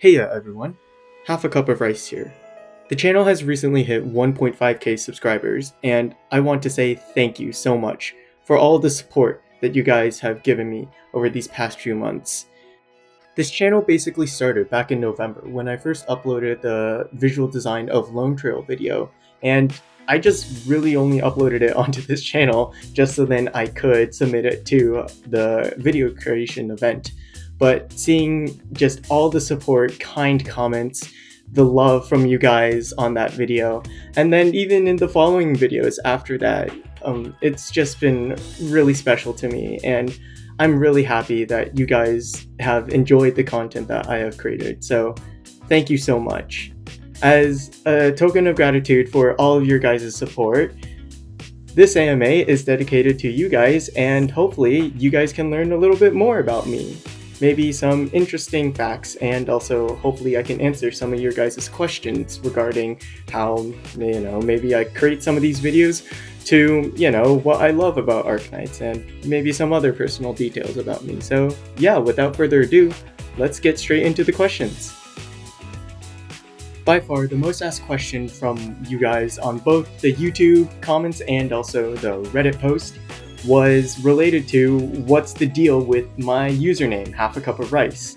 Hey everyone, Half a Cup of Rice here. The channel has recently hit 1.5k subscribers, and I want to say thank you so much for all the support that you guys have given me over these past few months. This channel basically started back in November when I first uploaded the visual design of Lone Trail video, and I just really only uploaded it onto this channel just so then I could submit it to the video creation event. But seeing just all the support, kind comments, the love from you guys on that video, and then even in the following videos after that, it's just been really special to me, and I'm really happy that you guys have enjoyed the content that I have created. So thank you so much. As a token of gratitude for all of your guys' support, this AMA is dedicated to you guys, and hopefully you guys can learn a little bit more about me. Maybe some interesting facts, and also hopefully I can answer some of your guys' questions regarding how, maybe I create some of these videos to, what I love about Arknights, and maybe some other personal details about me. So yeah, without further ado, let's get straight into the questions. By far, the most asked question from you guys on both the YouTube comments and also the Reddit post was related to what's the deal with my username, Half a Cup of Rice.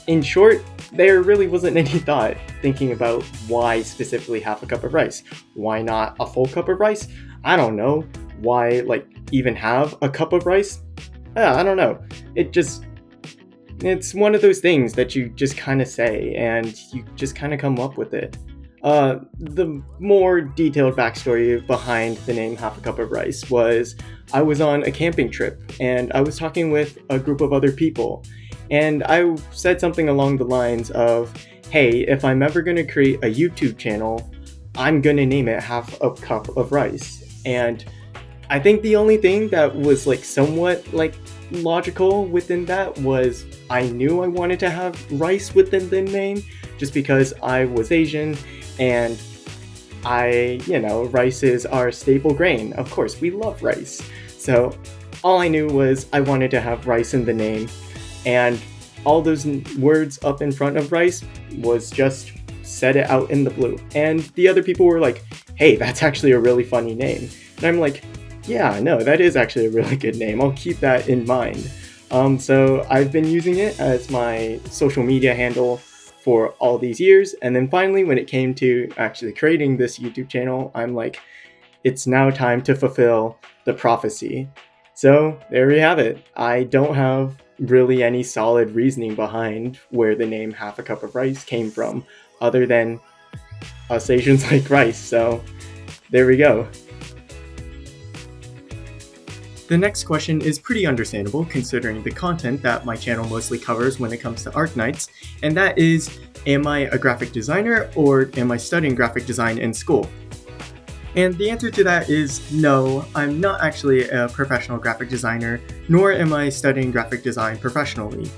In short, there really wasn't any thought thinking about why specifically half a cup of rice. Why not a full cup of rice? I don't know. Why, even have a cup of rice? I don't know. It's one of those things that you just kind of say and you just kind of come up with it. The more detailed backstory behind the name Half a Cup of Rice was I was on a camping trip and I was talking with a group of other people, and I said something along the lines of, hey, if I'm ever going to create a YouTube channel, I'm going to name it Half a Cup of Rice. And I think the only thing that was somewhat logical within that was I knew I wanted to have rice within the name just because I was Asian, and rice is our staple grain. Of course, we love rice. So all I knew was I wanted to have rice in the name, and all those words up in front of rice was just said it out in the blue. And the other people were like, hey, that's actually a really funny name. And I'm like, yeah, no, that is actually a really good name. I'll keep that in mind. So I've been using it as my social media handle for all these years, and then finally when it came to actually creating this YouTube channel, I'm like, it's now time to fulfill the prophecy. So there we have it. I don't have really any solid reasoning behind where the name Half a Cup of Rice came from, other than us Asians like rice, so there we go. The next question is pretty understandable considering the content that my channel mostly covers when it comes to Arknights, and that is, am I a graphic designer or am I studying graphic design in school? And the answer to that is no, I'm not actually a professional graphic designer, nor am I studying graphic design professionally.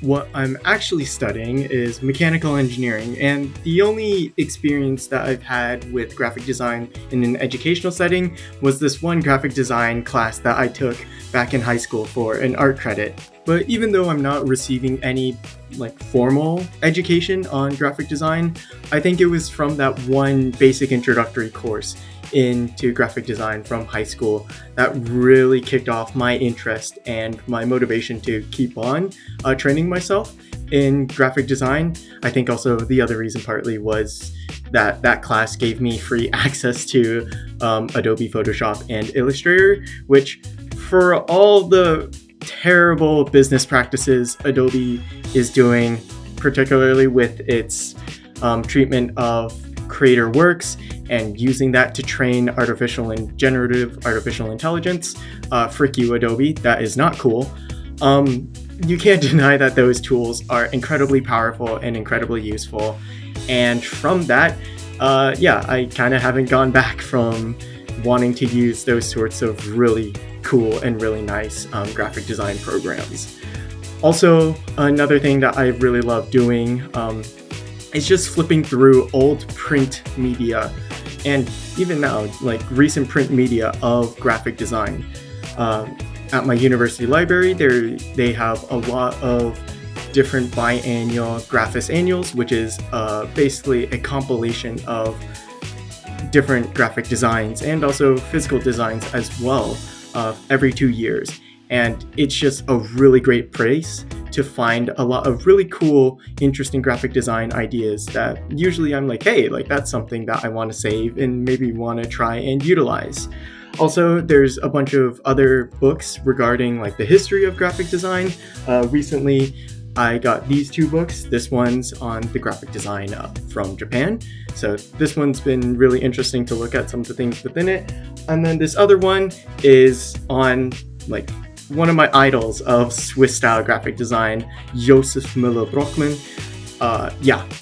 What I'm actually studying is mechanical engineering, and the only experience that I've had with graphic design in an educational setting was this one graphic design class that I took back in high school for an art credit. But even though I'm not receiving any formal education on graphic design, I think it was from that one basic introductory course into graphic design from high school that really kicked off my interest and my motivation to keep on training myself in graphic design. I think also the other reason partly was that class gave me free access to Adobe Photoshop and Illustrator, which for all the terrible business practices Adobe is doing, particularly with its treatment of creator works and using that to train artificial and generative artificial intelligence, frick you Adobe, that is not cool. You can't deny that those tools are incredibly powerful and incredibly useful, and from that, I kind of haven't gone back from wanting to use those sorts of really cool and really nice graphic design programs. Also, another thing that I really love doing is just flipping through old print media, and even now, recent print media of graphic design. At my university library, they have a lot of different biannual Graphis Annuals, which is basically a compilation of different graphic designs and also physical designs as well every 2 years. And it's just a really great place to find a lot of really cool, interesting graphic design ideas that usually I'm like, hey, like that's something that I want to save and maybe want to try and utilize. Also, there's a bunch of other books regarding like the history of graphic design. Recently, I got these 2 books. This one's on the graphic design from Japan. So this one's been really interesting to look at some of the things within it. And then this other one is on like one of my idols of Swiss style graphic design, Josef Müller-Brockmann.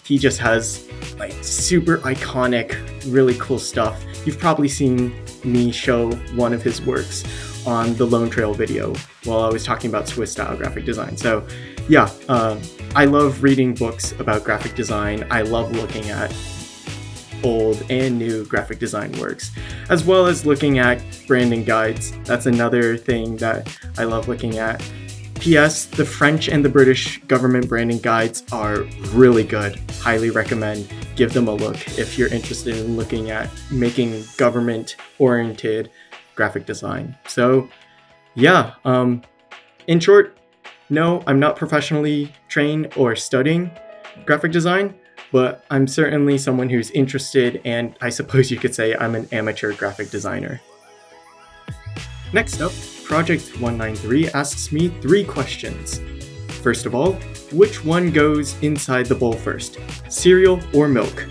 He just has like super iconic, really cool stuff. You've probably seen me show one of his works on the Lone Trail video while I was talking about Swiss style graphic design. So yeah, I love reading books about graphic design. I love looking at old and new graphic design works, as well as looking at branding guides. That's another thing that I love looking at. P.S. The French and the British government branding guides are really good. Highly recommend. Give them a look if you're interested in looking at making government-oriented graphic design. So yeah, in short, no, I'm not professionally trained or studying graphic design, but I'm certainly someone who's interested, and I suppose you could say I'm an amateur graphic designer. Next up, Project 193 asks me 3 questions. First of all, which one goes inside the bowl first, cereal or milk?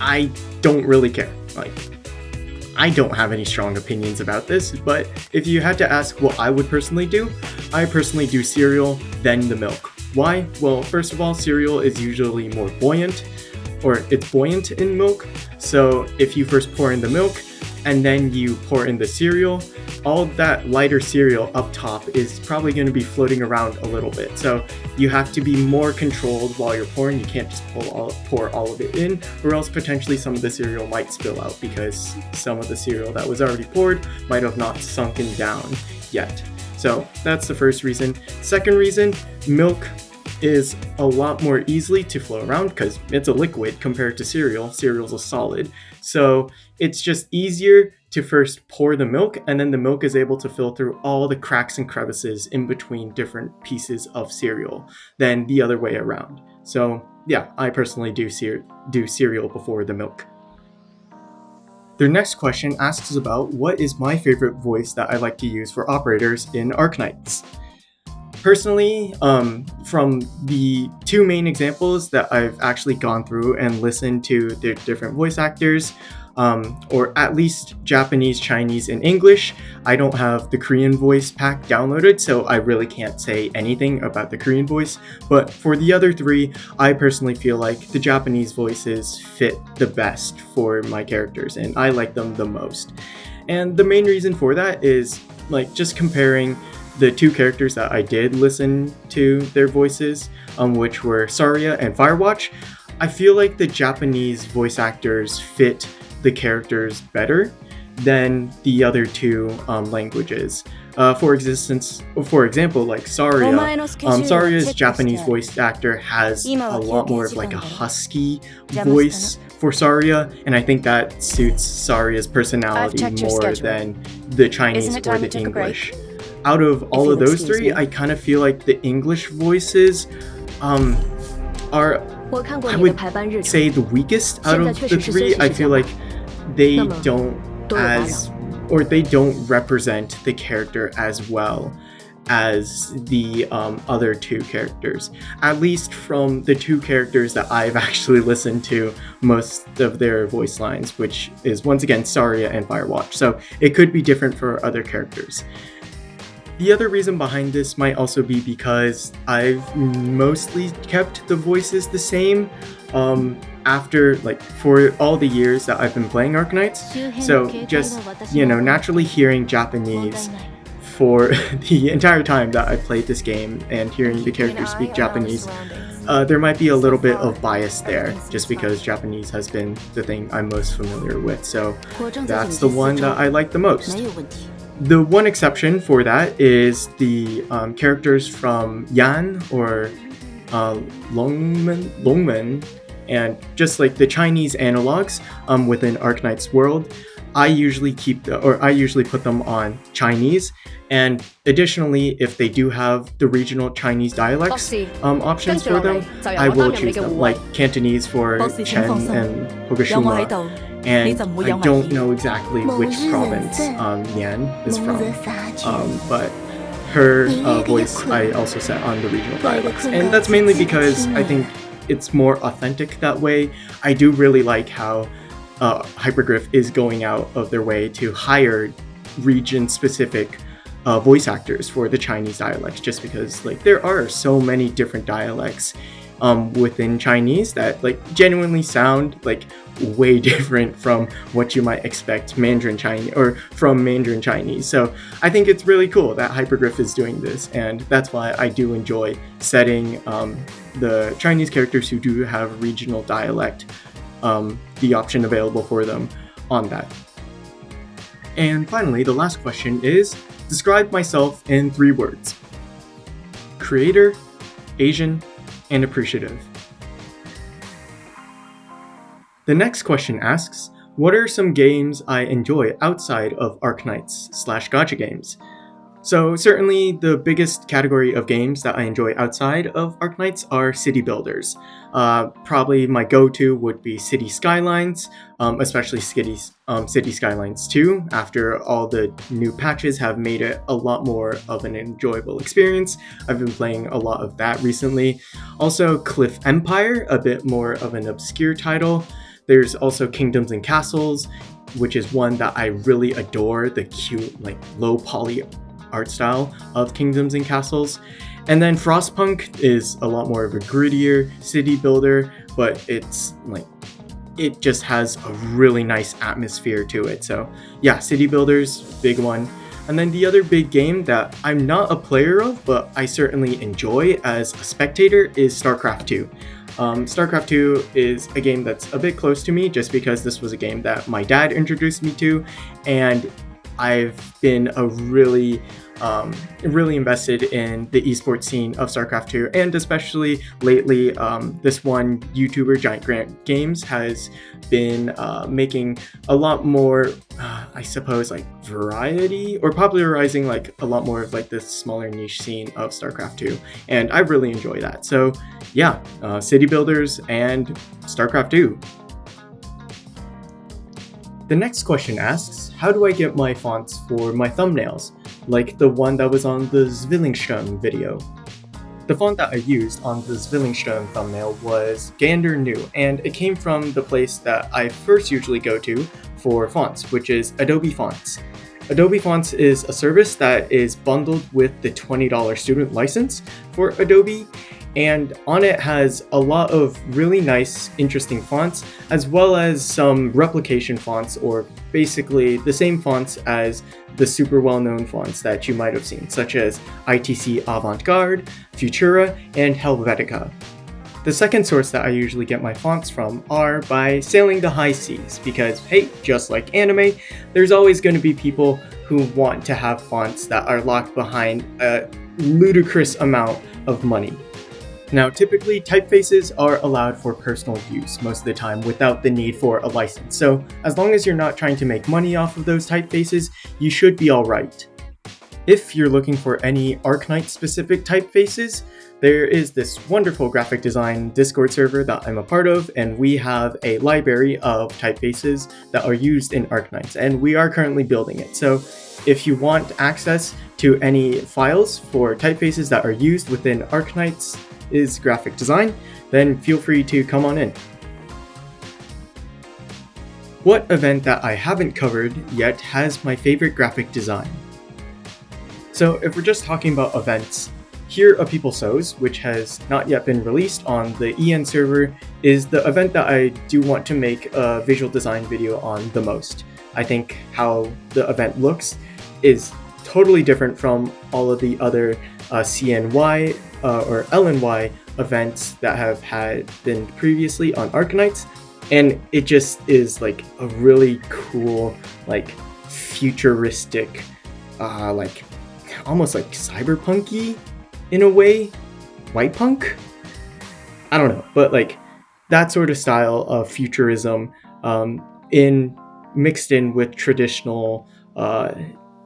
I don't really care. I don't have any strong opinions about this, but if you had to ask what I would personally do, I personally do cereal, then the milk. Why? Well, first of all, cereal is usually more buoyant, or it's buoyant in milk. So if you first pour in the milk and then you pour in the cereal, all that lighter cereal up top is probably going to be floating around a little bit. So you have to be more controlled while you're pouring. You can't just pour all of it in, or else potentially some of the cereal might spill out because some of the cereal that was already poured might have not sunken down yet. So that's the first reason. Second reason, milk is a lot more easily to flow around because it's a liquid compared to cereal. Cereal's a solid. So it's just easier to first pour the milk, and then the milk is able to fill through all the cracks and crevices in between different pieces of cereal than the other way around. So yeah, I personally do cereal before the milk. Their next question asks about what is my favorite voice that I like to use for operators in Arknights. Personally, from the 2 main examples that I've actually gone through and listened to the different voice actors, or at least Japanese, Chinese, and English. I don't have the Korean voice pack downloaded, so I really can't say anything about the Korean voice. But for the other 3, I personally feel like the Japanese voices fit the best for my characters, and I like them the most. And the main reason for that is like just comparing the 2 characters that I did listen to their voices, which were Saria and Firewatch. I feel like the Japanese voice actors fit the characters better than the other 2 languages. For example, like Saria. Saria's Japanese voice actor has a lot more of like a husky voice for Saria, and I think that suits Saria's personality more than the Chinese or the English. Out of all of those 3, I kind of feel like the English voices are, I would say, the weakest out of the 3. I feel like they don't represent the character as well as the other 2 characters. At least from the 2 characters that I've actually listened to most of their voice lines, which is once again Saria and Firewatch. So it could be different for other characters. The other reason behind this might also be because I've mostly kept the voices the same after, like, for all the years that I've been playing Arknights. So just, naturally hearing Japanese for the entire time that I've played this game and hearing the characters speak Japanese, there might be a little bit of bias there, just because Japanese has been the thing I'm most familiar with. So that's the one that I like the most. The one exception for that is the characters from Yan or Longmen, and just like the Chinese analogs within Arknight's world, I usually put them on Chinese. And additionally, if they do have the regional Chinese dialects options for them, I will choose them, like Cantonese for Chen and Hokushuma. And I don't know exactly which province Yan is from, but her voice I also set on the regional dialects. And that's mainly because I think it's more authentic that way. I do really like how Hypergriff is going out of their way to hire region-specific voice actors for the Chinese dialects, just because like there are so many different dialects within Chinese that like genuinely sound like way different from what you might expect Mandarin Chinese or from Mandarin Chinese. So I think it's really cool that Hypergriff is doing this, and that's why I do enjoy setting the Chinese characters who do have regional dialect, the option available for them on that. And finally, the last question is, describe myself in 3 words: creator, Asian, and appreciative. The next question asks, what are some games I enjoy outside of Arknights/gacha games? So certainly the biggest category of games that I enjoy outside of Arknights are city builders. Probably my go-to would be City Skylines, especially City Skylines 2, after all the new patches have made it a lot more of an enjoyable experience. I've been playing a lot of that recently. Also Cliff Empire, a bit more of an obscure title. There's also Kingdoms and Castles, which is one that I really adore, the cute, like low poly art style of Kingdoms and Castles. And then Frostpunk is a lot more of a grittier city builder, but it's like, it just has a really nice atmosphere to it. So yeah, city builders, big one. And then the other big game that I'm not a player of, but I certainly enjoy as a spectator, is StarCraft 2. StarCraft 2 is a game that's a bit close to me just because this was a game that my dad introduced me to, and I've been really invested in the esports scene of StarCraft 2, and especially lately, this one YouTuber, Giant Grant Games, has been making a lot more, I suppose, like variety, or popularizing like a lot more of like this smaller niche scene of StarCraft 2, and I really enjoy that. So yeah, city builders and StarCraft 2. The next question asks, how do I get my fonts for my thumbnails, like the one that was on the Zwillingsturm video? The font that I used on the Zwillingsturm thumbnail was Gander New, and it came from the place that I first usually go to for fonts, which is Adobe Fonts. Adobe Fonts is a service that is bundled with the $20 student license for Adobe, and on it has a lot of really nice, interesting fonts, as well as some replication fonts, or basically the same fonts as the super well-known fonts that you might have seen, such as ITC Avantgarde, Futura, and Helvetica. The second source that I usually get my fonts from are by sailing the high seas, because hey, just like anime, there's always going to be people who want to have fonts that are locked behind a ludicrous amount of money. Now, typically, typefaces are allowed for personal use most of the time without the need for a license, so as long as you're not trying to make money off of those typefaces, you should be alright. If you're looking for any Arknight-specific typefaces, there is this wonderful graphic design Discord server that I'm a part of, and we have a library of typefaces that are used in Arknights, and we are currently building it. So if you want access to any files for typefaces that are used within Arknights is graphic design, then feel free to come on in. What event that I haven't covered yet has my favorite graphic design? So if we're just talking about events, Here A People Sows, which has not yet been released on the EN server, is the event that I do want to make a visual design video on the most. I think how the event looks is totally different from all of the other CNY or LNY events that have been previously on Arknights, and it just is like a really cool, like futuristic like almost like cyberpunky in a way, white punk. I don't know, but like that sort of style of futurism mixed in with traditional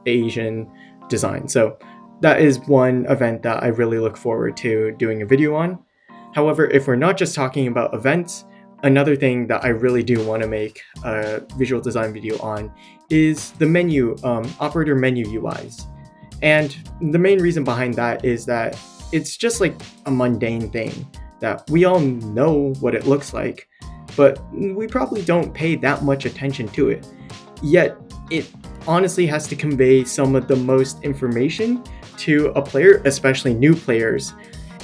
Asian design. So that is one event that I really look forward to doing a video on. However, if we're not just talking about events, another thing that I really do want to make a visual design video on is the menu, operator menu UIs. And the main reason behind that is that it's just like a mundane thing that we all know what it looks like, but we probably don't pay that much attention to it. Yet it honestly has to convey some of the most information to a player, especially new players.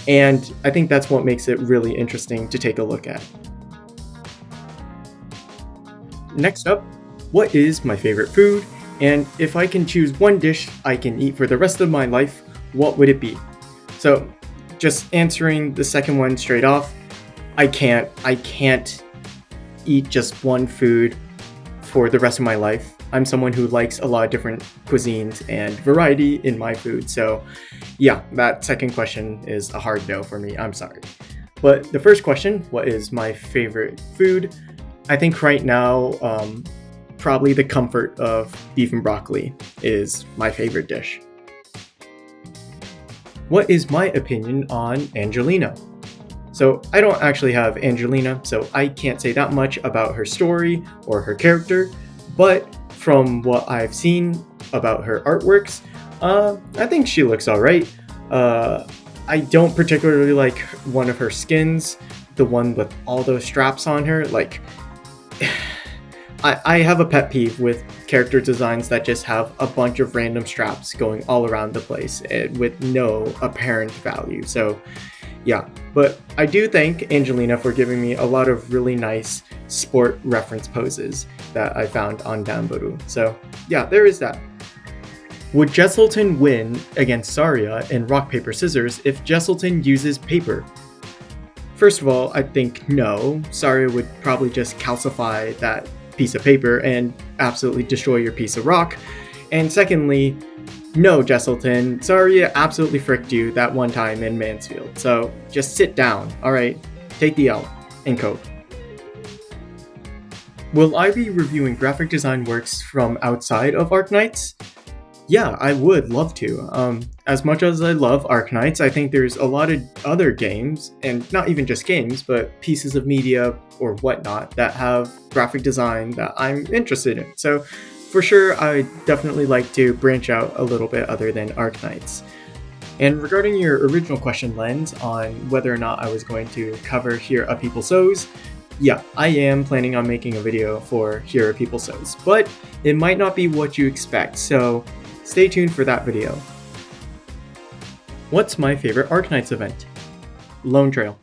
And I think that's what makes it really interesting to take a look at. Next up, what is my favorite food? And if I can choose one dish I can eat for the rest of my life, what would it be? So just answering the second one straight off, I can't eat just one food for the rest of my life. I'm someone who likes a lot of different cuisines and variety in my food. So yeah, that second question is a hard no for me. I'm sorry. But the first question, what is my favorite food? I think right now, probably the comfort of beef and broccoli is my favorite dish. What is my opinion on Angelina? So I don't actually have Angelina, so I can't say that much about her story or her character, but from what I've seen about her artworks, I think she looks alright. I don't particularly like one of her skins, the one with all those straps on her. Like, I have a pet peeve with character designs that just have a bunch of random straps going all around the place with no apparent value. So yeah, but I do thank Angelina for giving me a lot of really nice sport reference poses that I found on Danboru. So yeah, there is that. Would Jesselton win against Saria in rock, paper, scissors if Jesselton uses paper? First of all, I think no. Saria would probably just calcify that piece of paper and absolutely destroy your piece of rock. And secondly, no, Jesselton, Saria absolutely fricked you that one time in Mansfield. So just sit down, alright? Take the L and cope. Will I be reviewing graphic design works from outside of Arknights? Yeah, I would love to. As much as I love Arknights, I think there's a lot of other games, and not even just games, but pieces of media or whatnot that have graphic design that I'm interested in. So for sure, I definitely like to branch out a little bit other than Arknights. And regarding your original question, Lens, on whether or not I was going to cover Here a People Sows, yeah, I am planning on making a video for Here a People Sows, but it might not be what you expect, so stay tuned for that video. What's my favorite Arknights event? Lone Trail.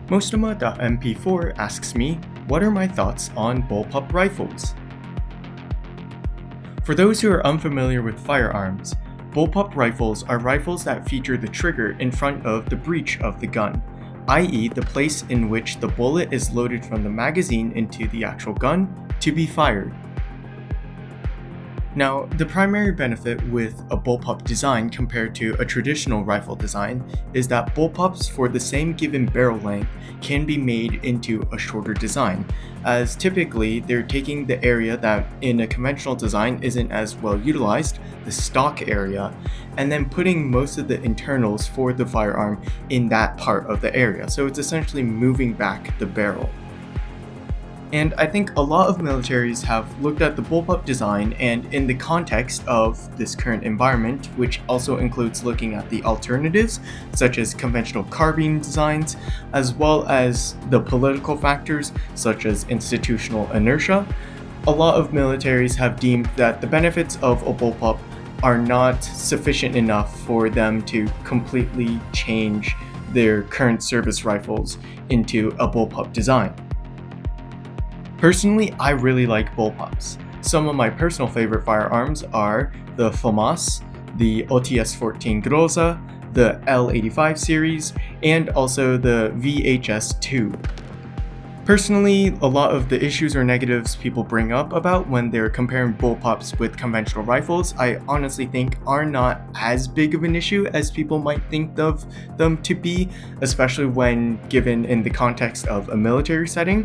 Mostoma.mp4 asks me, what are my thoughts on bullpup rifles? For those who are unfamiliar with firearms, bullpup rifles are rifles that feature the trigger in front of the breech of the gun, i.e. the place in which the bullet is loaded from the magazine into the actual gun to be fired. Now, the primary benefit with a bullpup design compared to a traditional rifle design is that bullpups for the same given barrel length can be made into a shorter design, as typically they're taking the area that in a conventional design isn't as well utilized, the stock area, and then putting most of the internals for the firearm in that part of the area. So it's essentially moving back the barrel. And I think a lot of militaries have looked at the bullpup design and in the context of this current environment, which also includes looking at the alternatives, such as conventional carbine designs, as well as the political factors, such as institutional inertia, a lot of militaries have deemed that the benefits of a bullpup are not sufficient enough for them to completely change their current service rifles into a bullpup design. Personally, I really like bullpups. Some of my personal favorite firearms are the FAMAS, the OTS-14 Groza, the L85 series, and also the VHS-2. Personally, a lot of the issues or negatives people bring up about when they're comparing bullpups with conventional rifles, I honestly think are not as big of an issue as people might think of them to be, especially when given in the context of a military setting.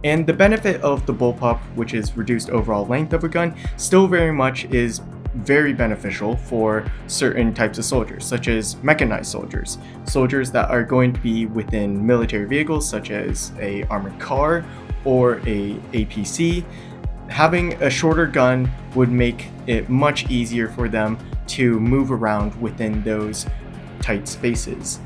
And the benefit of the bullpup, which is reduced overall length of a gun, still very much is very beneficial for certain types of soldiers, such as mechanized soldiers that are going to be within military vehicles such as a armored car or a APC. Having a shorter gun would make it much easier for them to move around within those tight spaces.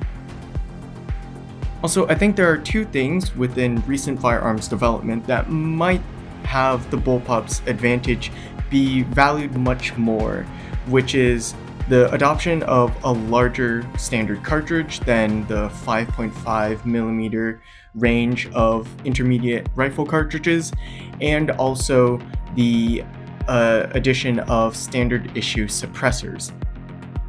Also, I think there are two things within recent firearms development that might have the bullpup's advantage be valued much more, which is the adoption of a larger standard cartridge than the 5.5mm range of intermediate rifle cartridges, and also the addition of standard issue suppressors.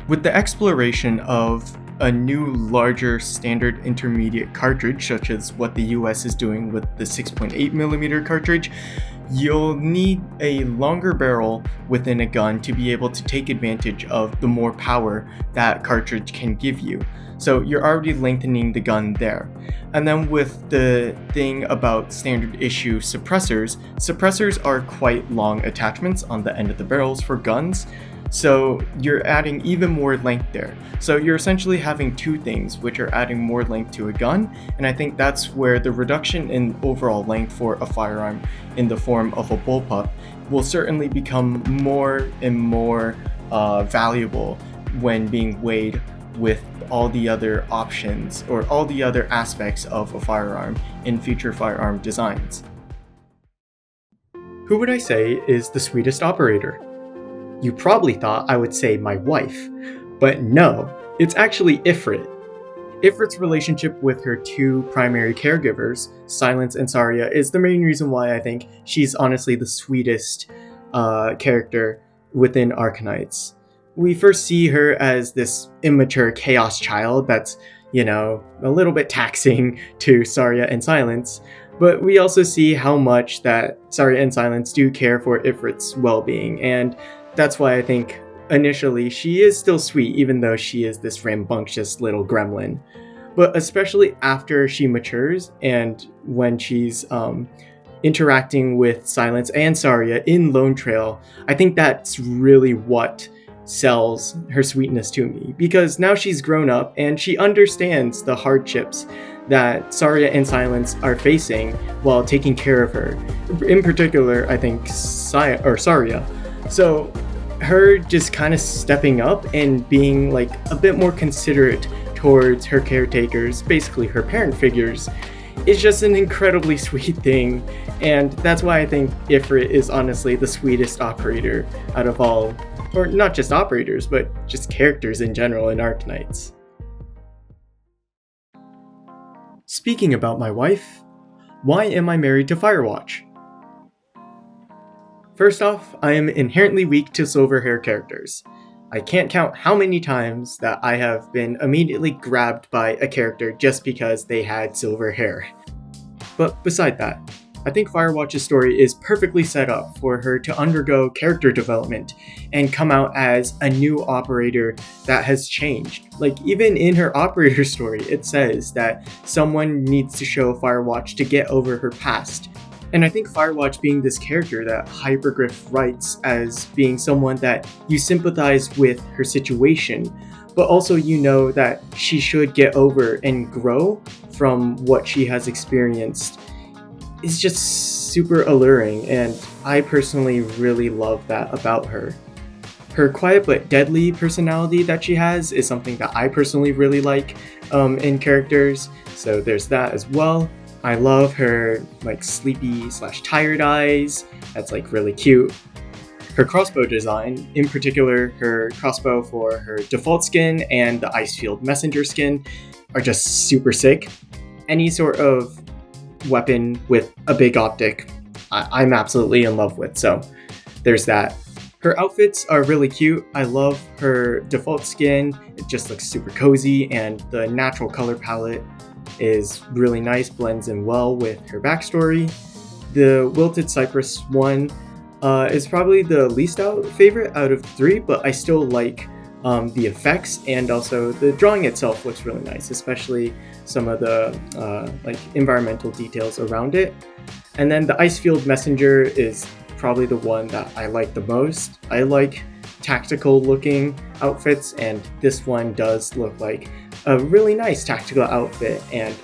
With the exploration of a new larger standard intermediate cartridge, such as what the US is doing with the 6.8mm cartridge, you'll need a longer barrel within a gun to be able to take advantage of the more power that cartridge can give you. So you're already lengthening the gun there. And then with the thing about standard issue suppressors are quite long attachments on the end of the barrels for guns. So you're adding even more length there. So you're essentially having two things which are adding more length to a gun, and I think that's where the reduction in overall length for a firearm in the form of a bullpup will certainly become more and more valuable when being weighed with all the other options or all the other aspects of a firearm in future firearm designs. Who would I say is the sweetest operator? You probably thought I would say my wife, but no, it's actually Ifrit. Ifrit's relationship with her two primary caregivers, Silence and Saria, is the main reason why I think she's honestly the sweetest character within Arknights. We first see her as this immature chaos child that's, a little bit taxing to Saria and Silence, but we also see how much that Saria and Silence do care for Ifrit's well-being, and that's why I think initially she is still sweet, even though she is this rambunctious little gremlin. But especially after she matures and when she's interacting with Silence and Saria in Lone Trail, I think that's really what sells her sweetness to me, because now she's grown up and she understands the hardships that Saria and Silence are facing while taking care of her. In particular, I think Saria. So her just kind of stepping up and being like a bit more considerate towards her caretakers, basically her parent figures, is just an incredibly sweet thing. And that's why I think Ifrit is honestly the sweetest operator out of all, or not just operators, but just characters in general in Arknights. Speaking about my wife, why am I married to Firewatch? First off, I am inherently weak to silver hair characters. I can't count how many times that I have been immediately grabbed by a character just because they had silver hair. But beside that, I think Firewatch's story is perfectly set up for her to undergo character development and come out as a new operator that has changed. Like, even in her operator story, it says that someone needs to show Firewatch to get over her past. And I think Firewatch being this character that Hypergriff writes as being someone that you sympathize with her situation, but also you know that she should get over and grow from what she has experienced, is just super alluring, and I personally really love that about her. Her quiet but deadly personality that she has is something that I personally really like in characters, so there's that as well. I love her sleepy/tired eyes. That's really cute. Her crossbow design, in particular her crossbow for her default skin and the Icefield Messenger skin, are just super sick. Any sort of weapon with a big optic, I'm absolutely in love with, so there's that. Her outfits are really cute. I love her default skin. It just looks super cozy, and the natural color palette is really nice, blends in well with her backstory. The Wilted Cypress one is probably the least favorite out of 3, but I still like the effects, and also the drawing itself looks really nice, especially some of the like environmental details around it. And then the Icefield Messenger is probably the one that I like the most. I like tactical looking outfits, and this one does look like a really nice tactical outfit, and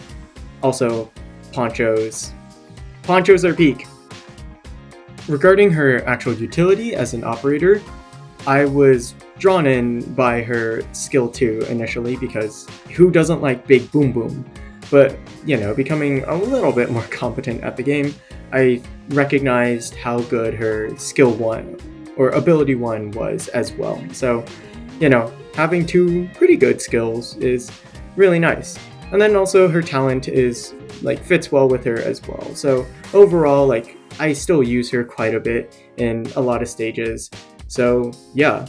also ponchos. Ponchos are peak. Regarding her actual utility as an operator, I was drawn in by her skill 2 initially, because who doesn't like big boom boom? But, becoming a little bit more competent at the game, I recognized how good her skill 1 or ability 1 was as well. So, having 2 pretty good skills is really nice. And then also her talent is fits well with her as well. So overall, I still use her quite a bit in a lot of stages. So yeah.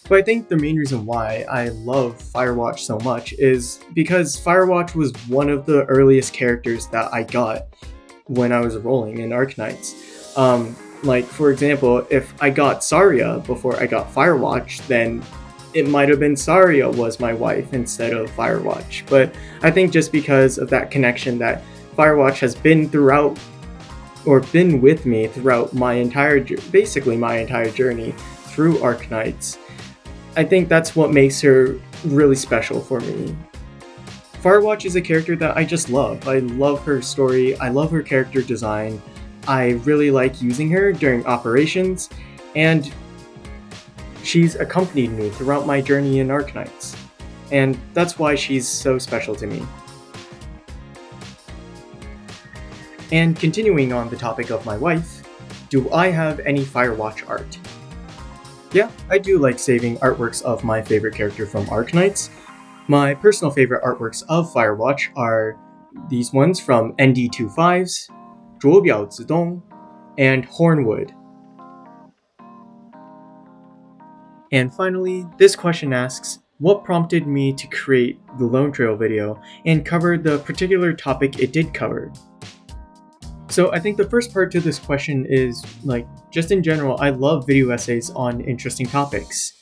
But I think the main reason why I love Firewatch so much is because Firewatch was one of the earliest characters that I got when I was rolling in Arknights. For example, if I got Saria before I got Firewatch, then it might have been Saria was my wife instead of Firewatch. But I think just because of that connection that Firewatch has been with me throughout my entire journey through Arknights, I think that's what makes her really special for me. Firewatch is a character that I just love. I love her story, I love her character design, I really like using her during operations, and she's accompanied me throughout my journey in Arknights, and that's why she's so special to me. And continuing on the topic of my wife, do I have any Firewatch art? Yeah, I do like saving artworks of my favorite character from Arknights. My personal favorite artworks of Firewatch are these ones from ND25's, 卓表自动, and Hornwood. And finally, this question asks, what prompted me to create the Lone Trail video and cover the particular topic it did cover? So I think the first part to this question is, just in general, I love video essays on interesting topics.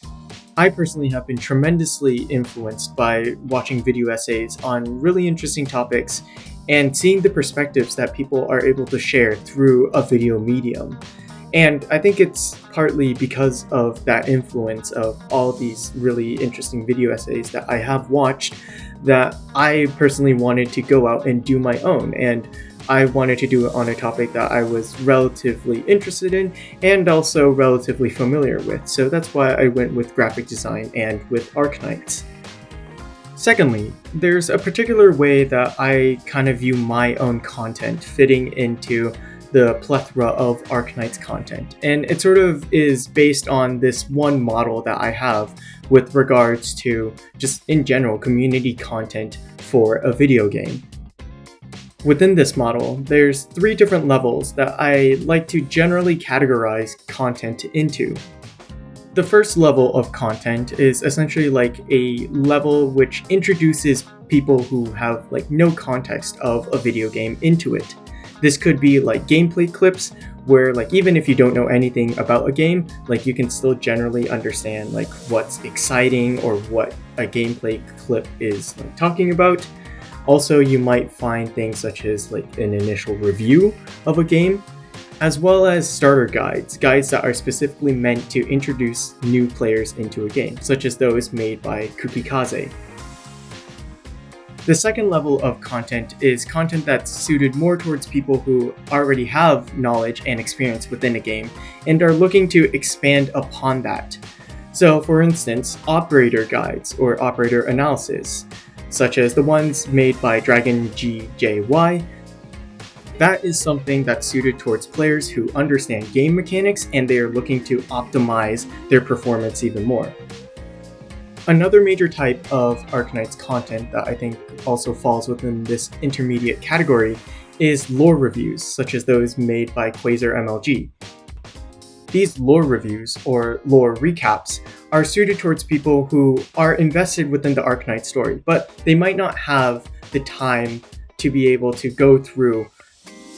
I personally have been tremendously influenced by watching video essays on really interesting topics and seeing the perspectives that people are able to share through a video medium. And I think it's partly because of that influence of all these really interesting video essays that I have watched that I personally wanted to go out and do my own. And I wanted to do it on a topic that I was relatively interested in and also relatively familiar with. So that's why I went with graphic design and with Arknights. Secondly, there's a particular way that I kind of view my own content fitting into the plethora of Arknights content. And it sort of is based on this one model that I have with regards to just in general community content for a video game. Within this model, there's 3 different levels that I like to generally categorize content into. The first level of content is essentially a level which introduces people who have no context of a video game into it. This could be gameplay clips where even if you don't know anything about a game, you can still generally understand what's exciting or what a gameplay clip is talking about. Also, you might find things such as an initial review of a game, as well as starter guides that are specifically meant to introduce new players into a game, such as those made by Kukikaze. The second level of content is content that's suited more towards people who already have knowledge and experience within a game and are looking to expand upon that. So, for instance, operator guides or operator analysis, such as the ones made by Dragon GJY. That is something that's suited towards players who understand game mechanics and they are looking to optimize their performance even more. Another major type of Arknights content that I think also falls within this intermediate category is lore reviews, such as those made by Quasar MLG. These lore reviews, or lore recaps, are suited towards people who are invested within the Arknights story, but they might not have the time to be able to go through,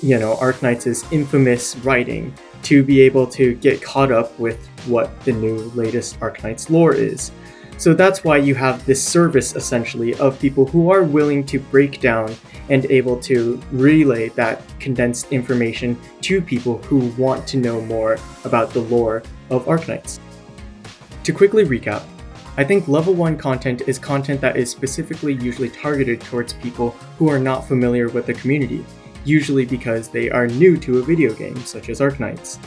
Arknight's infamous writing, to be able to get caught up with what the new latest Arknights lore is. So that's why you have this service, essentially, of people who are willing to break down and able to relay that condensed information to people who want to know more about the lore of Arknights. To quickly recap, I think level 1 content is content that is specifically usually targeted towards people who are not familiar with the community, usually because they are new to a video game, such as Arknights.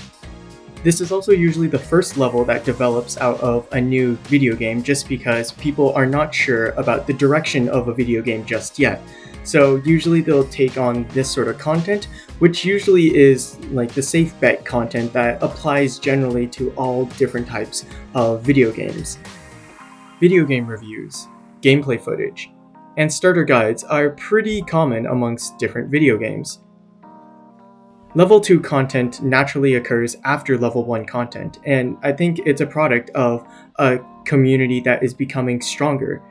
This is also usually the first level that develops out of a new video game just because people are not sure about the direction of a video game just yet. So usually they'll take on this sort of content, which usually is like the safe bet content that applies generally to all different types of video games. Video game reviews, gameplay footage, and starter guides are pretty common amongst different video games. Level 2 content naturally occurs after level 1 content, and I think it's a product of a community that is becoming stronger.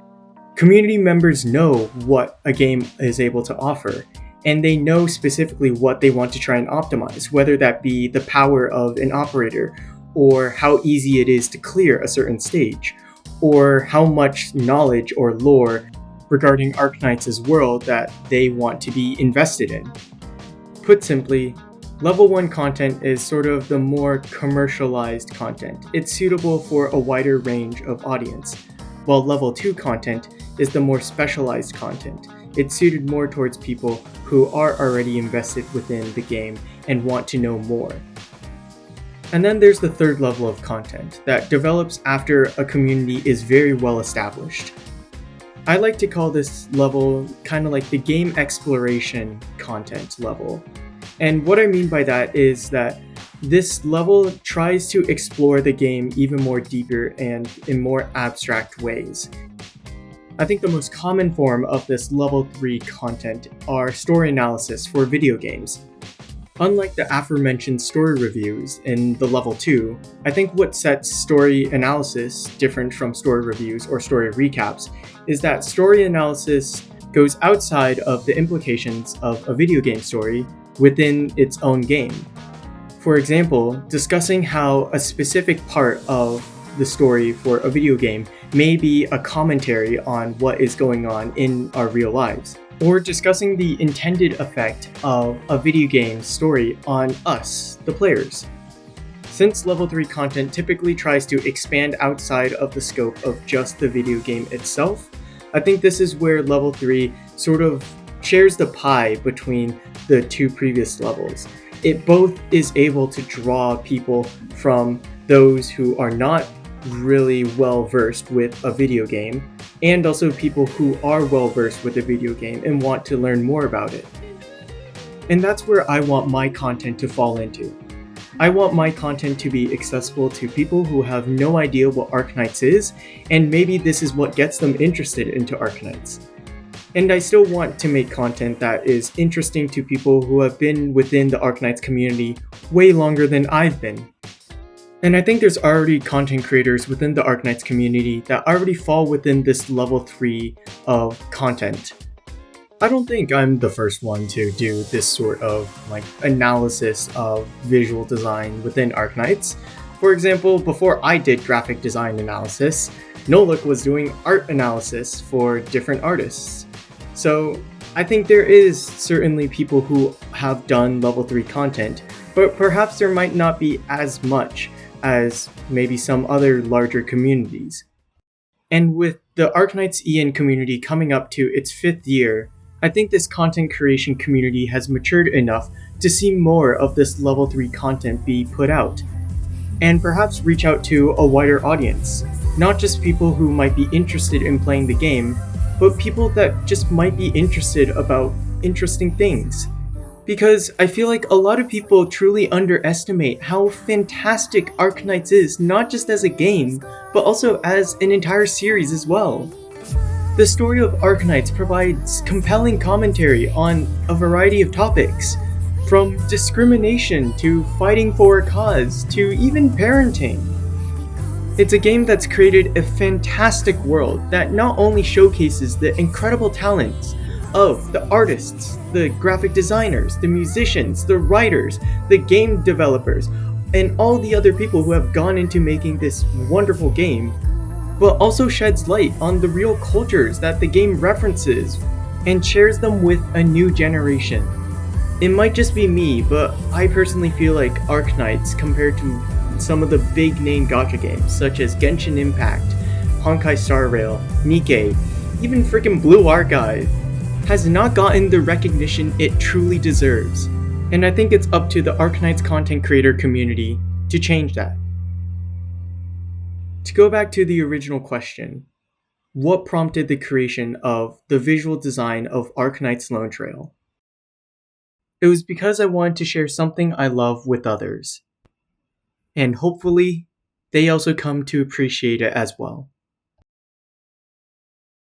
Community members know what a game is able to offer, and they know specifically what they want to try and optimize, whether that be the power of an operator, or how easy it is to clear a certain stage, or how much knowledge or lore regarding Arknights' world that they want to be invested in. Put simply, Level 1 content is sort of the more commercialized content. It's suitable for a wider range of audience, while Level 2 content is the more specialized content. It's suited more towards people who are already invested within the game and want to know more. And then there's the third level of content that develops after a community is very well established. I like to call this level kind of like the game exploration content level. And what I mean by that is that this level tries to explore the game even more deeper and in more abstract ways. I think the most common form of this level 3 content are story analysis for video games. Unlike the aforementioned story reviews in the level 2, I think what sets story analysis different from story reviews or story recaps is that story analysis goes outside of the implications of a video game story within its own game. For example, discussing how a specific part of the story for a video game may be a commentary on what is going on in our real lives, or discussing the intended effect of a video game story on us, the players. Since level 3 content typically tries to expand outside of the scope of just the video game itself, I think this is where level 3 sort of shares the pie between the two previous levels. It both is able to draw people from those who are not really well versed with a video game, and also people who are well versed with a video game and want to learn more about it. And that's where I want my content to fall into. I want my content to be accessible to people who have no idea what Arknights is, and maybe this is what gets them interested into Arknights. And I still want to make content that is interesting to people who have been within the Arknights community way longer than I've been. And I think there's already content creators within the Arknights community that already fall within this level 3 of content. I don't think I'm the first one to do this sort of analysis of visual design within Arknights. For example, before I did graphic design analysis, Nolik was doing art analysis for different artists. So I think there is certainly people who have done level 3 content, but perhaps there might not be as much as maybe some other larger communities. And with the Arknights EN community coming up to its 5th year, I think this content creation community has matured enough to see more of this level 3 content be put out, and perhaps reach out to a wider audience, not just people who might be interested in playing the game, but people that just might be interested about interesting things. Because I feel like a lot of people truly underestimate how fantastic Arknights is, not just as a game, but also as an entire series as well. The story of Arknights provides compelling commentary on a variety of topics, from discrimination to fighting for a cause to even parenting. It's a game that's created a fantastic world that not only showcases the incredible talents of the artists, the graphic designers, the musicians, the writers, the game developers, and all the other people who have gone into making this wonderful game, but also sheds light on the real cultures that the game references and shares them with a new generation. It might just be me, but I personally feel like Arknights, compared to some of the big name gacha games such as Genshin Impact, Honkai Star Rail, Nikke, even freaking Blue Archive, has not gotten the recognition it truly deserves. And I think it's up to the Arknights content creator community to change that. To go back to the original question, what prompted the creation of the visual design of Arknights Lone Trail? It was because I wanted to share something I love with others. And hopefully, they also come to appreciate it as well.